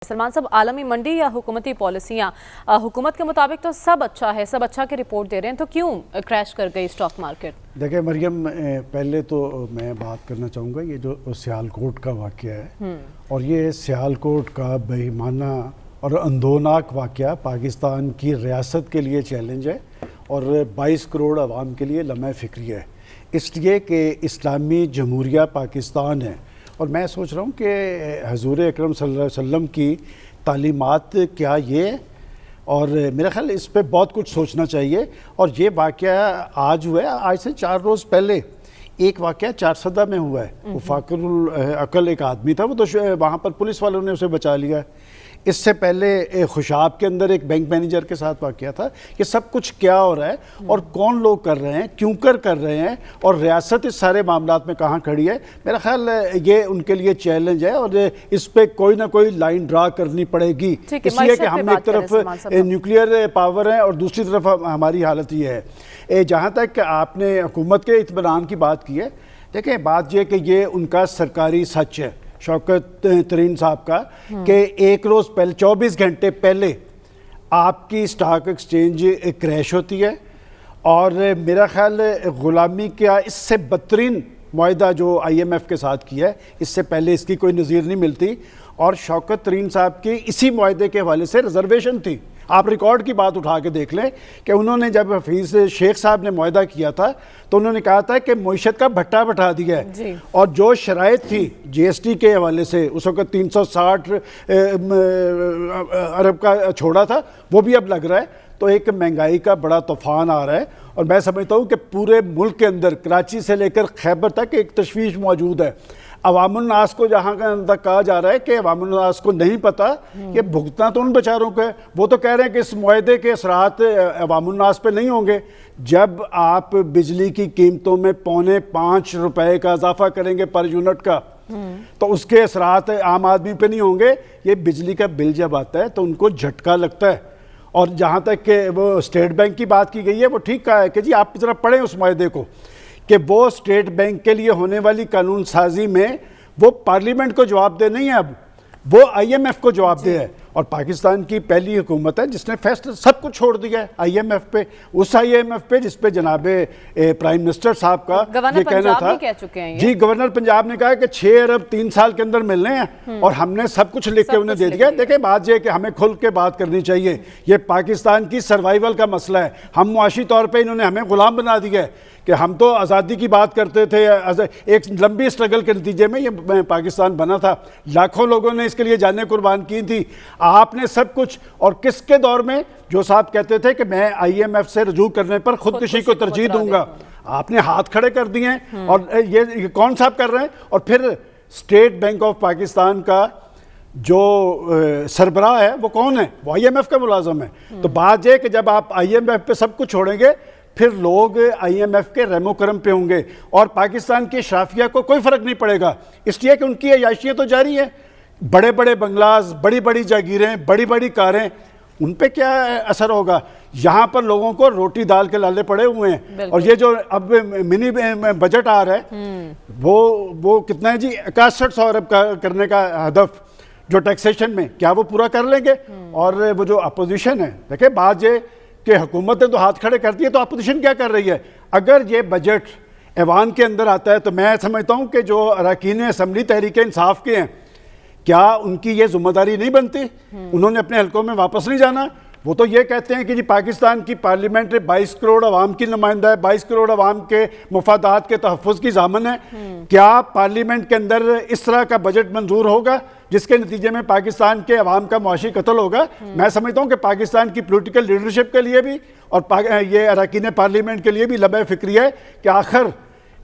सलमान साहब, आलमी मंडी या हुकूमती पॉलिसियाँ हुकूमत के मुताबिक तो सब अच्छा है, सब अच्छा की रिपोर्ट दे रहे हैं, तो क्यों क्रैश कर गई स्टॉक मार्केट? देखिए मरियम, पहले तो मैं बात करना चाहूँगा ये जो सियालकोट का वाक़या है और ये सियालकोट का बेईमाना और अंधोनाक वाक़या पाकिस्तान की रियासत के लिए चैलेंज है और 22 करोड़ आवाम के लिए लम्हा फ़िक्री है, इसलिए कि इस्लामी जमहूरिया पाकिस्तान है। और मैं सोच रहा हूँ कि हजूर अकरम सल्लल्लाहु अलैहि वसल्लम की तालीमात क्या ये, और मेरा ख्याल इस पे बहुत कुछ सोचना चाहिए। और ये वाक़या आज हुआ है, आज से 4 रोज़ पहले एक वाक़या चारसदा में हुआ है। वफाकुल अकल एक आदमी था, वो तो वहाँ पर पुलिस वालों ने उसे बचा लिया। इससे पहले खुशाब के अंदर एक बैंक मैनेजर के साथ वाक़या था। ये सब कुछ क्या हो रहा है और कौन लोग कर रहे हैं, क्यों कर रहे हैं, और रियासत इस सारे मामलात में कहाँ खड़ी है। मेरा ख्याल ये उनके लिए चैलेंज है और इस पे कोई ना कोई लाइन ड्रा करनी पड़ेगी, इसलिए कि हम एक तरफ न्यूक्लियर पावर है और दूसरी तरफ हमारी हालत ये है। जहाँ तक आपने हुकूमत के इत्मीनान की बात की है, देखें बात यह कि ये उनका सरकारी सच है शौकत तरीन साहब का कि एक रोज़ पहले 24 घंटे पहले आपकी स्टॉक एक्सचेंज क्रैश होती है। और मेरा ख्याल ग़ुलामी का इससे बदतरीन मुआहदा जो IMF के साथ किया है, इससे पहले इसकी कोई नज़ीर नहीं मिलती। और शौकत तरीन साहब की इसी मुआहदे के हवाले से रिजर्वेशन थी। आप रिकॉर्ड की बात उठा के देख लें कि उन्होंने जब हफीज़ शेख साहब ने मुआहदा किया था तो उन्होंने कहा था कि मईशत का भट्टा बैठा दिया है और जो शराइत थी GST के हवाले से उस वक्त 360 अरब का छोड़ा था, वो भी अब लग रहा है। तो एक महंगाई का बड़ा तूफान आ रहा है और मैं समझता हूँ कि पूरे मुल्क के अंदर कराची से लेकर खैबर तक एक तशवीश मौजूद है। अवामुन्नास को जहाँ तक कहा जा रहा है कि अवामुन्नास को नहीं पता, ये भुगतना तो उन बेचारों को है। वो तो कह रहे हैं कि इस मुआहदे के असरात अवामुन्नास पे नहीं होंगे। जब आप बिजली की कीमतों में 5.25 रुपए का इजाफा करेंगे पर यूनिट का, तो उसके असरात आम आदमी पे नहीं होंगे। ये बिजली का बिल जब आता है तो उनको झटका लगता है। और जहाँ तक कि वो स्टेट बैंक की बात की गई है, वो ठीक कहा है कि जी आप ज़रा पढ़ें उस मुआहदे को कि वो स्टेट बैंक के लिए होने वाली कानून साजी में वो पार्लियामेंट को जवाब दे नहीं है, अब वो IMF को जवाब दे है। और पाकिस्तान की पहली हुकूमत है जिसने फैसला सब कुछ छोड़ दिया है IMF पे, उस IMF पे जिस पे जनाबे प्राइम मिनिस्टर साहब का ये कहना था। कह चुके हैं जी, गवर्नर पंजाब ने कहा कि 6 अरब 3 साल के अंदर मिलने हैं और हमने सब कुछ लिख के उन्हें दे दिया। देखिए बात ये कि हमें खुल के बात करनी चाहिए। ये पाकिस्तान की सर्वाइवल का मसला है। हम मुआशी तौर पर इन्होंने हमें गुलाम बना दिया है कि हम तो आज़ादी की बात करते थे। एक लंबी स्ट्रगल के नतीजे में ये पाकिस्तान बना था, लाखों लोगों ने इसके लिए जानें कुर्बान की थी। आपने सब कुछ, और किसके दौर में जो साहब कहते थे कि मैं IMF से रजू करने पर खुदकुशी को तरजीह दूंगा, आपने हाथ खड़े कर दिए हैं। और ये कौन साहब कर रहे हैं? और फिर स्टेट बैंक ऑफ पाकिस्तान का जो सरबराह है वो कौन है? वो IMF का मुलाजम है। तो बात यह कि जब आप IMF पे सब कुछ छोड़ेंगे फिर लोग IMF के रहमो करम पे होंगे और पाकिस्तान की शराफिया को कोई फ़र्क नहीं पड़ेगा, इसलिए कि उनकी अयाशियत तो जारी है। बड़े बड़े बंगलाज, बड़ी बड़ी जागीरें, बड़ी बड़ी कारें, उन पे क्या असर होगा? यहाँ पर लोगों को रोटी दाल के लाले पड़े हुए हैं। और ये जो अब मिनी बजट आ रहा है वो कितना है जी? 6100 अरब का करने का हदफ जो टैक्सेशन में, क्या वो पूरा कर लेंगे? और वो जो अपोजिशन है, देखिए बात ये कि हुकूमत ने तो हाथ खड़े कर दिए, तो अपोजिशन क्या कर रही है? अगर ये बजट ऐवान के अंदर आता है तो मैं समझता हूँ कि जो अरकान असम्बली तहरीक इंसाफ के हैं, क्या उनकी ये जिम्मेदारी नहीं बनती? उन्होंने अपने हलकों में वापस नहीं जाना? वो तो ये कहते हैं कि जी पाकिस्तान की पार्लियामेंट 22 करोड़ अवाम की नुमाइंदा है, 22 करोड़ अवाम के मुफादात के तहफ़्फ़ुज़ की ज़ामन है। क्या पार्लियामेंट के अंदर इस तरह का बजट मंजूर होगा जिसके नतीजे में पाकिस्तान के अवाम का मुआशी कत्ल होगा? मैं समझता हूँ कि पाकिस्तान की पॉलिटिकल लीडरशिप के लिए भी और ये अरकान पार्लियामेंट के लिए भी लम्हा फ़िक्री है कि आखिर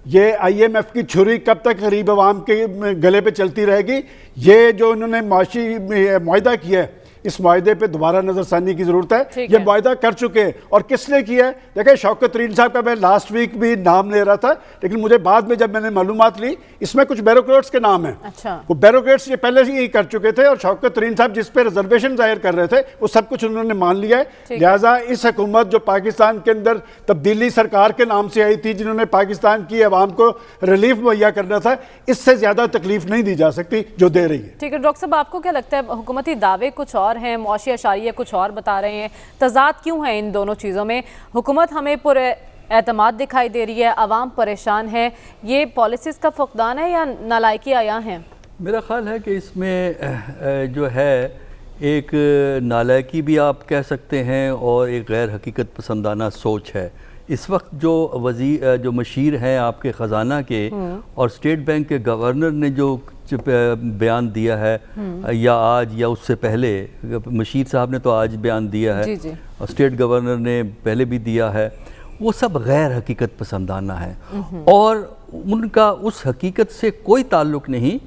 ये IMF की छुरी कब तक गरीब अवाम के गले पे चलती रहेगी। ये जो उन्होंने मुआशी मुआहदा किया है, इस मुआहदे पे दोबारा नजरसानी की जरूरत है। ठीक ये है। मुआहदा कर चुके हैं और किसने किया है? देखिए शौकत तरीन साहब का मैं लास्ट वीक भी नाम ले रहा था, लेकिन मुझे बाद में जब मैंने मालूमात ली इसमें कुछ ब्यूरोक्रेट्स के नाम हैं। अच्छा। वो ब्यूरोक्रेट्स ये पहले से ही कर चुके थे और शौकत तरीन साहब जिस पे रिजर्वेशन जाहिर कर रहे थे वो सब कुछ उन्होंने मान लिया है। लिहाजा इस हुकूमत जो पाकिस्तान के अंदर तब्दीली सरकार के नाम से आई थी, जिन्होंने पाकिस्तान की आवाम को रिलीफ मुहैया करना था, इससे ज्यादा तकलीफ नहीं दी जा सकती जो दे रही है। ठीक है डॉक्टर साहब, आपको क्या लगता है हुकूमती दावे कुछ और हैं, मुआशी अशारिये कुछ और बता रहे हैं, तजाद क्यों है इन दोनों चीज़ों में? हुकूमत हमें पूरे एतमाद दिखाई दे रही है, आवाम परेशान है, ये पॉलिसीज़ का फुकदान है या नालायकी आया है? मेरा ख्याल है कि इसमें जो है एक नालायकी भी आप कह सकते हैं और एक गैर हकीकत पसंदाना सोच है। इस वक्त जो मशीर हैं आपके ख़जाना के और स्टेट बैंक के गवर्नर ने जो बयान दिया है, या आज या उससे पहले, मशीर साहब ने तो आज बयान दिया है जी जी। और स्टेट गवर्नर ने पहले भी दिया है, वो सब गैर हकीकत पसंदाना है और उनका उस हकीकत से कोई ताल्लुक़ नहीं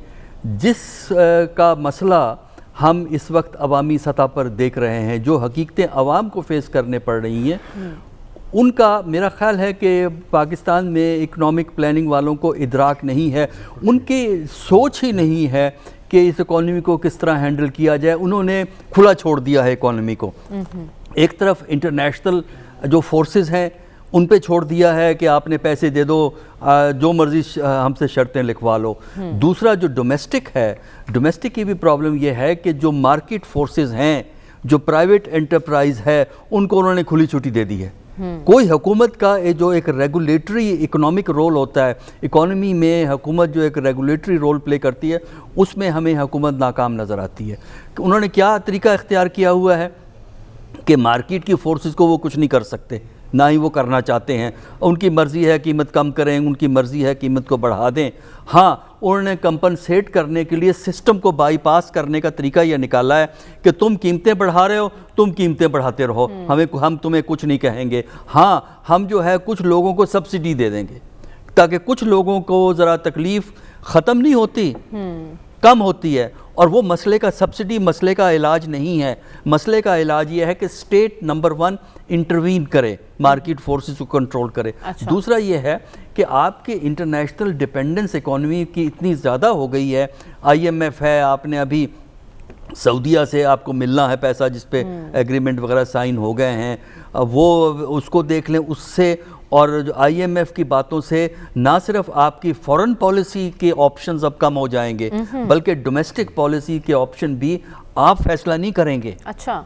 जिस का मसला हम इस वक्त अवामी सतह पर देख रहे हैं, जो हकीकतें अवाम को फेस करने पड़ रही हैं। उनका मेरा ख्याल है कि पाकिस्तान में इकनॉमिक प्लानिंग वालों को इदराक नहीं है, उनकी सोच ही नहीं है कि इस इकॉनमी को किस तरह हैंडल किया जाए। उन्होंने खुला छोड़ दिया है इकॉनमी को। एक तरफ इंटरनेशनल जो फोर्सेस हैं उन पे छोड़ दिया है कि आपने पैसे दे दो, जो मर्जी हमसे शर्तें लिखवा लो। दूसरा जो डोमेस्टिक है, डोमेस्टिक की भी प्रॉब्लम ये है कि जो मार्केट फोर्सेस हैं, जो प्राइवेट एंटरप्राइज है, उनको उन्होंने खुली छुट्टी दे दी है। कोई हुकूमत का जो एक रेगुलेटरी इकोनॉमिक रोल होता है, इकोनॉमी में हुकूमत जो एक रेगुलेटरी रोल प्ले करती है, उसमें हमें हुकूमत नाकाम नज़र आती है। उन्होंने क्या तरीका इख्तियार किया हुआ है कि मार्केट की फोर्सेस को वो कुछ नहीं कर सकते, ना ही वो करना चाहते हैं। उनकी मर्ज़ी है कीमत कम करें, उनकी मर्ज़ी है कीमत को बढ़ा दें। हाँ, उन्होंने कंपनसेट करने के लिए सिस्टम को बाईपास करने का तरीका यह निकाला है कि तुम कीमतें बढ़ा रहे हो, तुम कीमतें बढ़ाते रहो, हम तुम्हें कुछ नहीं कहेंगे। हाँ, हम जो है कुछ लोगों को सब्सिडी दे देंगे ताकि कुछ लोगों को ज़रा तकलीफ़ ख़त्म नहीं होती, कम होती है। और वो मसले का सब्सिडी मसले का इलाज नहीं है। मसले का इलाज ये है कि स्टेट नंबर 1 इंटरवीन करे, मार्केट फोर्सेस को कंट्रोल करे। अच्छा। दूसरा ये है कि आपके इंटरनेशनल डिपेंडेंस इकोनॉमी की इतनी ज़्यादा हो गई है। IMF है, आपने अभी सऊदीया से आपको मिलना है पैसा जिस पे एग्रीमेंट वगैरह साइन हो गए हैं, वो उसको देख लें। उससे और जो IMF की बातों से ना सिर्फ आपकी फॉरेन पॉलिसी के ऑप्शंस अब कम हो जाएंगे, बल्कि डोमेस्टिक पॉलिसी के ऑप्शन भी आप फैसला नहीं करेंगे। अच्छा,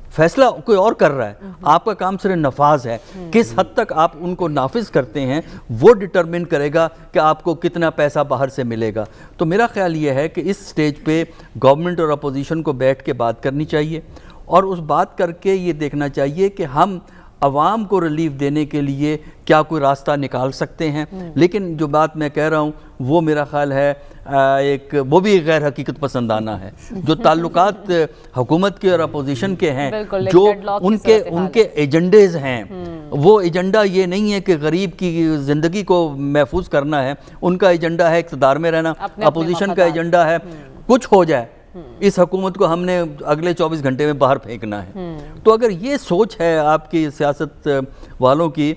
फैसला कोई और कर रहा है, आपका काम सिर्फ नफाज है। किस हद तक आप उनको नाफिज करते हैं वो डिटरमिन करेगा कि आपको कितना पैसा बाहर से मिलेगा। तो मेरा ख्याल ये है कि इस स्टेज पे गवर्नमेंट और अपोजिशन को बैठ के बात करनी चाहिए और उस बात करके ये देखना चाहिए कि हम अवाम को रिलीफ देने के लिए क्या कोई रास्ता निकाल सकते हैं। लेकिन जो बात मैं कह रहा हूँ वो मेरा ख्याल है वो भी गैर हकीकत पसंदाना है। जो ताल्लुकात हुकूमत के और अपोजिशन के हैं, जो उनके एजेंडेज हैं, वो एजेंडा ये नहीं है कि गरीब की ज़िंदगी को महफूज करना है। उनका एजेंडा है इक़्तिदार में रहना। अपोजिशन का एजेंडा है कुछ हो जाए, इस हुकूमत को हमने अगले 24 घंटे में बाहर फेंकना है। तो अगर ये सोच है आपकी सियासत वालों की,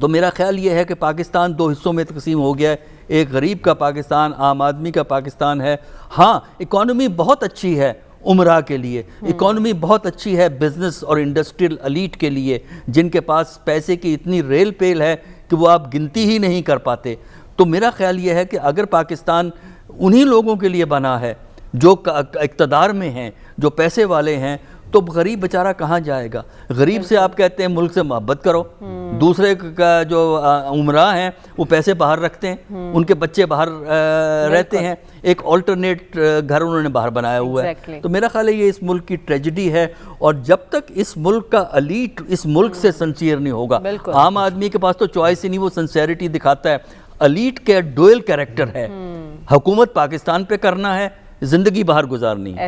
तो मेरा ख्याल ये है कि पाकिस्तान 2 हिस्सों में तकसीम हो गया है। एक गरीब का पाकिस्तान, आम आदमी का पाकिस्तान है। हाँ, इकॉनमी बहुत अच्छी है उमरा के लिए, इकॉनमी बहुत अच्छी है बिजनेस और इंडस्ट्रियल एलीट के लिए, जिनके पास पैसे की इतनी रेल पेल है कि वो आप गिनती ही नहीं कर पाते। तो मेरा ख्याल ये है कि अगर पाकिस्तान उन्हीं लोगों के लिए बना है जो इक़्तिदार में हैं, जो पैसे वाले हैं, तो गरीब बेचारा कहाँ जाएगा? गरीब से आप कहते हैं मुल्क से मोहब्बत करो, दूसरे का जो उमरा हैं वो पैसे बाहर रखते हैं, उनके बच्चे बाहर रहते हैं, एक ऑल्टरनेट घर उन्होंने बाहर बनाया हुआ है। तो मेरा ख्याल है ये इस मुल्क की ट्रेजेडी है और जब तक इस मुल्क का एलीट इस मुल्क से सिंसियर नहीं होगा, आम आदमी के पास तो चॉइस ही नहीं, वो सिंसियरिटी दिखाता है। एलीट के डुअल कैरेक्टर है, हुकूमत पाकिस्तान पे करना है, जिंदगी बाहर गुजारनी है।